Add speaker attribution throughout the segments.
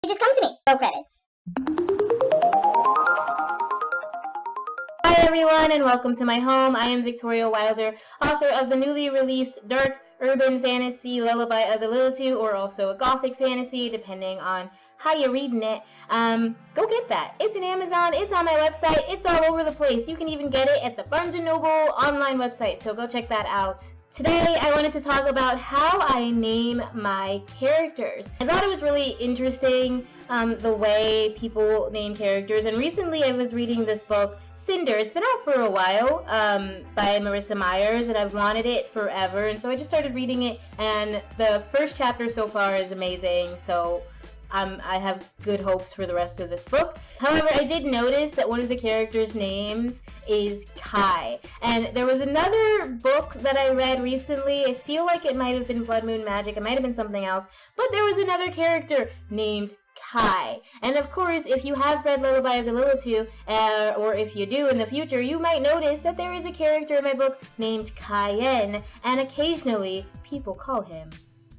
Speaker 1: You just come to me. Roll credits.
Speaker 2: Hi everyone and welcome to my home. I am Victoria Wilder, author of the newly released dark urban fantasy Lullaby of the Lilitu, or also a gothic fantasy depending on how you're reading it. Go get that. It's in Amazon, it's on my website, it's all over the place. You can even get it at the Barnes & Noble online website, so go check that out. Today, I wanted to talk about how I name my characters. I thought it was really interesting the way people name characters, and recently I was reading this book, Cinder. It's been out for a while by Marissa Myers, and I've wanted it forever, and so I just started reading it, and the first chapter so far is amazing, so I have good hopes for the rest of this book. However, I did notice that one of the characters' names is Kai. And there was another book that I read recently. I feel like it might have been Blood Moon Magic. It might have been something else. But there was another character named Kai. And of course, if you have read Lullaby of the Lilitu, or if you do in the future, you might notice that there is a character in my book named Cayenne. And occasionally, people call him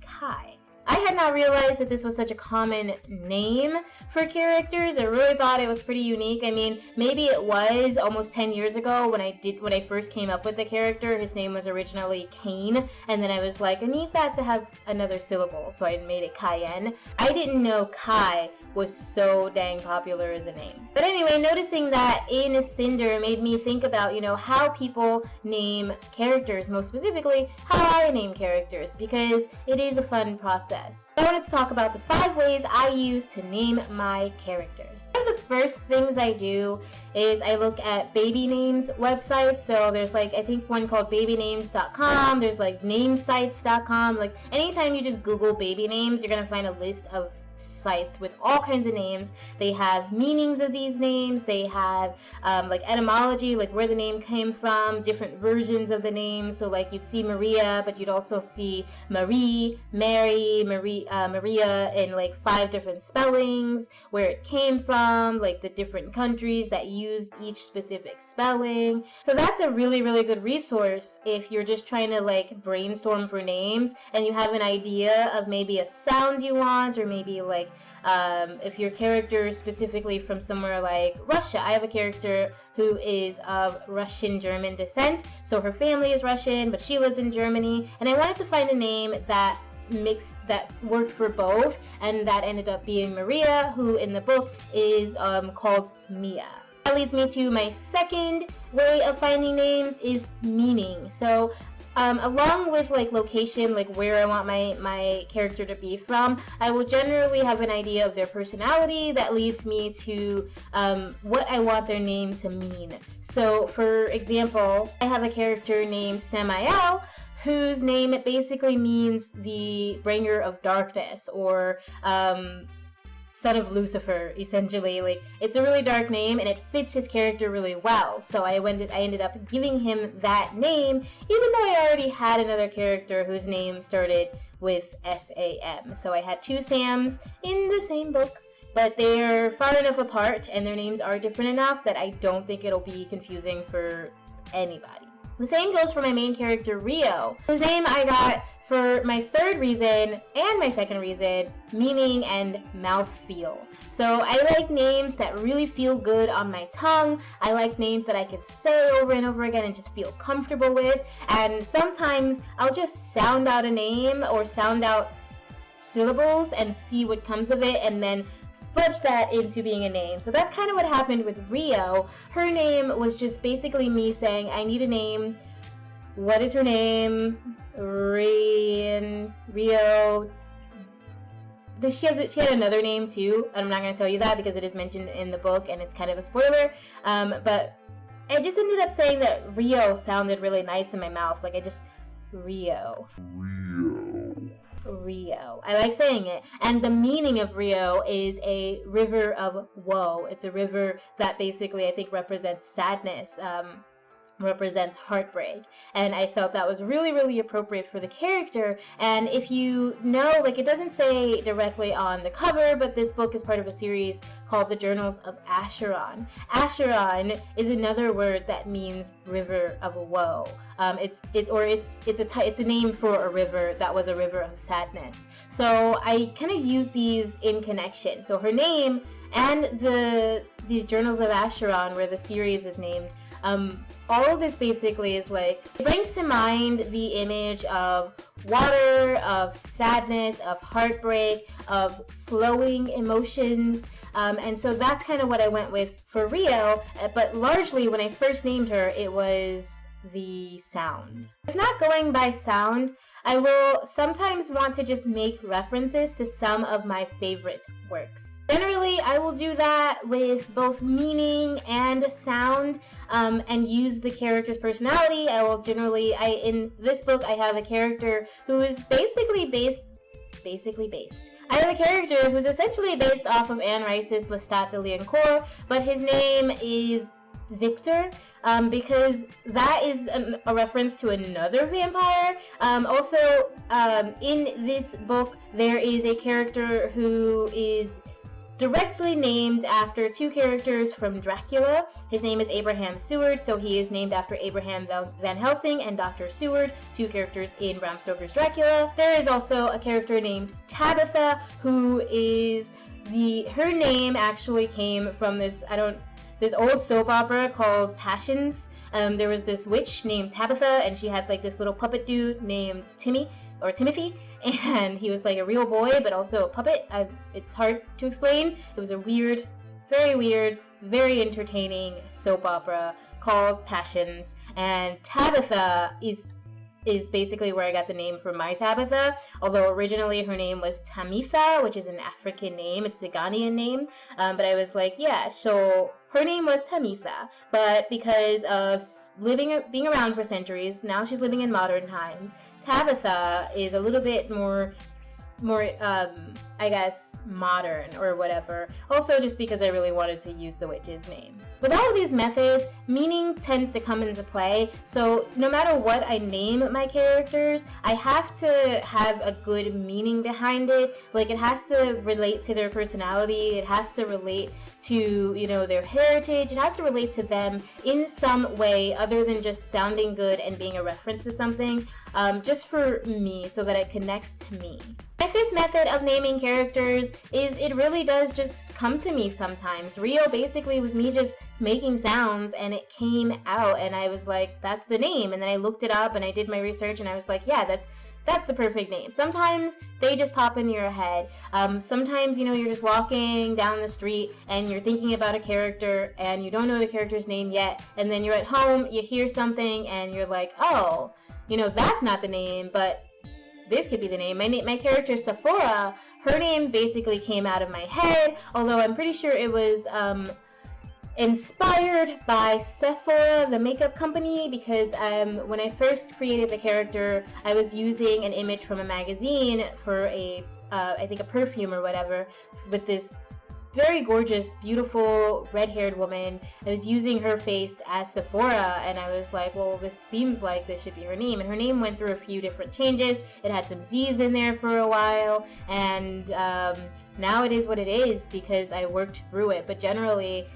Speaker 2: Kai. I had not realized that this was such a common name for characters. I really thought it was pretty unique. I mean, maybe it was almost 10 years ago when I first came up with the character. His name was originally Kane, and then I was like, I need that to have another syllable, so I made it Cayenne. I didn't know Kai was so dang popular as a name. But anyway, noticing that in Cinder made me think about, how people name characters, most specifically, how I name characters, because it is a fun process. I wanted to talk about the 5 ways I use to name my characters. One of the first things I do is I look at baby names websites. So there's I think one called babynames.com, there's namesites.com. Anytime you just Google baby names, you're gonna find a list of sites with all kinds of names. They have meanings of these names. They have etymology, where the name came from, different versions of the name. So you'd see Maria, but you'd also see Marie, Mary, Maria in 5 different spellings, where it came from, the different countries that used each specific spelling. So that's a really, really good resource if you're just trying to brainstorm for names and you have an idea of maybe a sound you want, or maybe if your character is specifically from somewhere like Russia. I have a character who is of Russian-German descent, so her family is Russian, but she lived in Germany, and I wanted to find a name that worked for both, and that ended up being Maria, who in the book is called Mia. That leads me to my second way of finding names is meaning. So along with location, where I want my character to be from, I will generally have an idea of their personality that leads me to what I want their name to mean. So for example, I have a character named Samael, whose name basically means the bringer of darkness, or son of Lucifer, essentially. It's a really dark name, and it fits his character really well. So I ended up giving him that name, even though I already had another character whose name started with S-A-M. So I had 2 Sams in the same book, but they're far enough apart, and their names are different enough that I don't think it'll be confusing for anybody. The same goes for my main character, Rio, whose name I got for my 3rd reason and my 2nd reason, meaning and mouthfeel. So I like names that really feel good on my tongue. I like names that I can say over and over again and just feel comfortable with. And sometimes I'll just sound out a name or sound out syllables and see what comes of it, and then fudge that into being a name. So that's kind of what happened with Rio. Her name was just basically me saying, I need a name. What is her name? Rio. She had another name too, and I'm not going to tell you that because it is mentioned in the book and it's kind of a spoiler. But I just ended up saying that Rio sounded really nice in my mouth. Rio. I like saying it. And the meaning of Rio is a river of woe. It's a river that basically I think represents sadness. represents heartbreak, and I felt that was really, really appropriate for the character. And if you know, like, it doesn't say directly on the cover, but this book is part of a series called The Journals of Acheron. Acheron is another word that means river of woe. It's a name for a river that was a river of sadness. So I kind of use these in connection. So her name and the Journals of Acheron, where the series is named, all of this basically is like, it brings to mind the image of water, of sadness, of heartbreak, of flowing emotions. And so that's kind of what I went with for Rio. But largely, when I first named her, it was the sound. If not going by sound, I will sometimes want to just make references to some of my favorite works. Generally, I will do that with both meaning and sound, and use the character's personality. In this book, I have a character who is basically based. I have a character who's essentially based off of Anne Rice's Lestat de Liancourt, but his name is Victor, because that is a reference to another vampire. Also, in this book, there is a character who is directly named after two characters from Dracula. His name is Abraham Seward, so he is named after Abraham Van Helsing and Dr. Seward, two characters in Bram Stoker's Dracula. There is also a character named Tabitha, who is her name actually came from this old soap opera called Passions. There was this witch named Tabitha, and she had like this little puppet dude named Timothy, and he was like a real boy but also a puppet. It's hard to explain. It was a very weird, very entertaining soap opera called Passions, and Tabitha is basically where I got the name for my Tabitha, although originally her name was Tamitha, which is an African name. It's a Ghanaian name, but I was like, yeah, so her name was Tamitha, but because of being around for centuries, now she's living in modern times. Tabitha is a little bit more I guess, modern or whatever. Also, just because I really wanted to use the witch's name. With all of these methods, meaning tends to come into play. So no matter what I name my characters, I have to have a good meaning behind it. Like, it has to relate to their personality. It has to relate to, their heritage. It has to relate to them in some way other than just sounding good and being a reference to something, just for me, so that it connects to me. My fifth method of naming characters is it really does just come to me sometimes. Rio basically was me just making sounds, and it came out, and I was like, that's the name. And then I looked it up and I did my research, and I was like, yeah, that's the perfect name. Sometimes they just pop into your head. Sometimes, you're just walking down the street and you're thinking about a character and you don't know the character's name yet, and then you're at home, you hear something, and you're like, oh, that's not the name, but this could be the name. My character Sephora, her name basically came out of my head, although I'm pretty sure it was inspired by Sephora, the makeup company, because when I first created the character, I was using an image from a magazine for I think a perfume or whatever, with this very gorgeous, beautiful, red-haired woman. I was using her face as Sephora, and I was like, well, this seems like this should be her name. And her name went through a few different changes. It had some Z's in there for a while, and now it is what it is because I worked through it. But generally,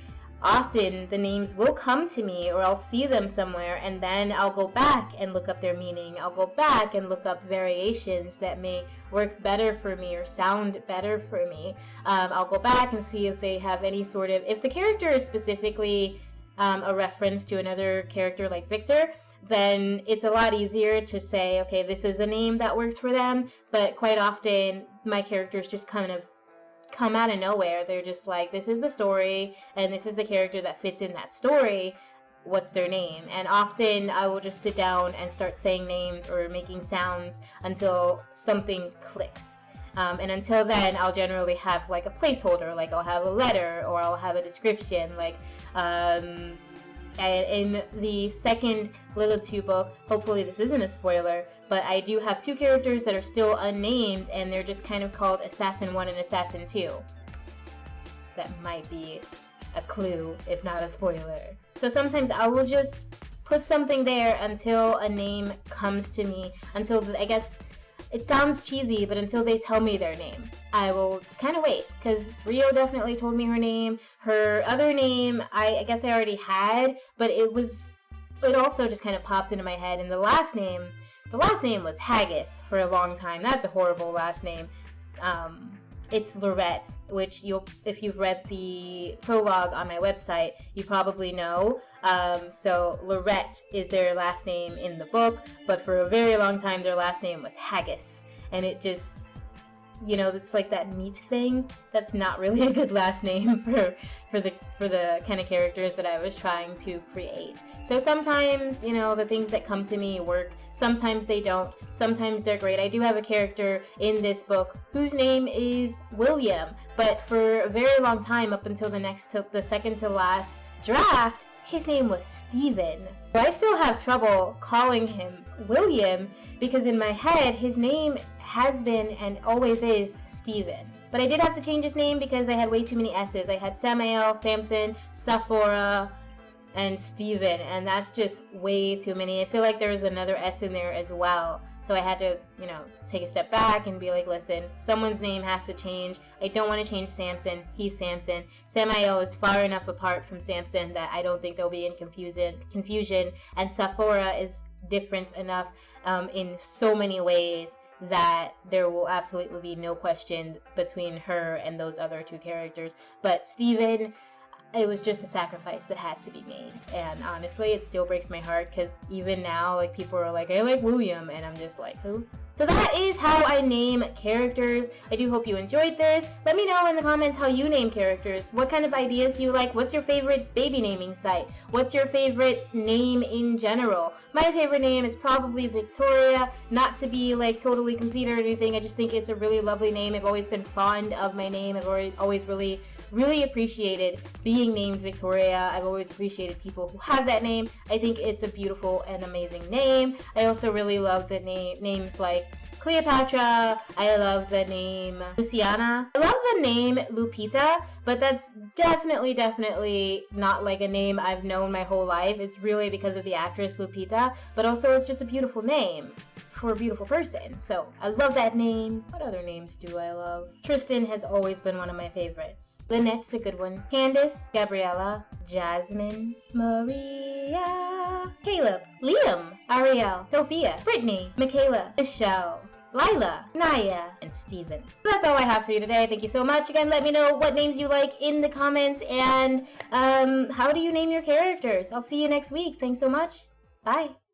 Speaker 2: often the names will come to me, or I'll see them somewhere, and then I'll go back and look up their meaning. I'll go back and look up variations that may work better for me or sound better for me. I'll go back and see if they have any sort of, if the character is specifically a reference to another character like Victor, then it's a lot easier to say, okay, this is a name that works for them. But quite often my characters just kind of come out of nowhere. They're just like, this is the story and this is the character that fits in that story. What's their name? And often I will just sit down and start saying names or making sounds until something clicks. And until then, I'll generally have like a placeholder, like I'll have a letter or I'll have a description, like in the second Lilitu book, hopefully this isn't a spoiler, but I do have two characters that are still unnamed, and they're just kind of called Assassin 1 and Assassin 2. That might be a clue, if not a spoiler. So sometimes I will just put something there until a name comes to me, until, I guess, it sounds cheesy, but until they tell me their name. I will kind of wait, because Rio definitely told me her name. Her other name, I guess I already had, but it also just kind of popped into my head. And the last name was Haggis for a long time. That's a horrible last name. It's Lorette, which if you've read the prologue on my website, you probably know. So Lorette is their last name in the book, but for a very long time their last name was Haggis. And it just, it's like that meat thing. That's not really a good last name for the kind of characters that I was trying to create. So sometimes, the things that come to me work. Sometimes they don't. Sometimes they're great. I do have a character in this book whose name is William, but for a very long time, up until the second to last draft, his name was Stephen. I still have trouble calling him William because in my head, his name has been and always is Stephen. But I did have to change his name because I had way too many S's. I had Samael, Samson, Sephora, and Stephen, and that's just way too many. I feel like there was another S in there as well. So I had to, take a step back and be like, listen, someone's name has to change. I don't want to change Samson. He's Samson. Samael is far enough apart from Samson that I don't think there'll be confusion. And Sephora is different enough in so many ways that there will absolutely be no question between her and those other two characters. But Stephen, it was just a sacrifice that had to be made. And honestly, it still breaks my heart because even now, people are like, I like William, and I'm just like, who? So that is how I name characters. I do hope you enjoyed this. Let me know in the comments how you name characters. What kind of ideas do you like? What's your favorite baby naming site? What's your favorite name in general? My favorite name is probably Victoria. Not to be totally conceited or anything. I just think it's a really lovely name. I've always been fond of my name. I've always really appreciated being named Victoria. I've always appreciated people who have that name. I think it's a beautiful and amazing name. I also really love the names like Cleopatra. I love the name Luciana. I love the name Lupita, but that's definitely not a name I've known my whole life. It's really because of the actress Lupita, but also it's just a beautiful name for a beautiful person. So I love that name. What other names do I love? Tristan has always been one of my favorites. Lynette's a good one. Candace, Gabriella, Jasmine, Maria, Caleb, Liam, Ariel, Sophia, Brittany, Michaela, Michelle, Lila, Naya, and Steven. That's all I have for you today. Thank you so much. Again, let me know what names you like in the comments and how do you name your characters. I'll see you next week. Thanks so much. Bye.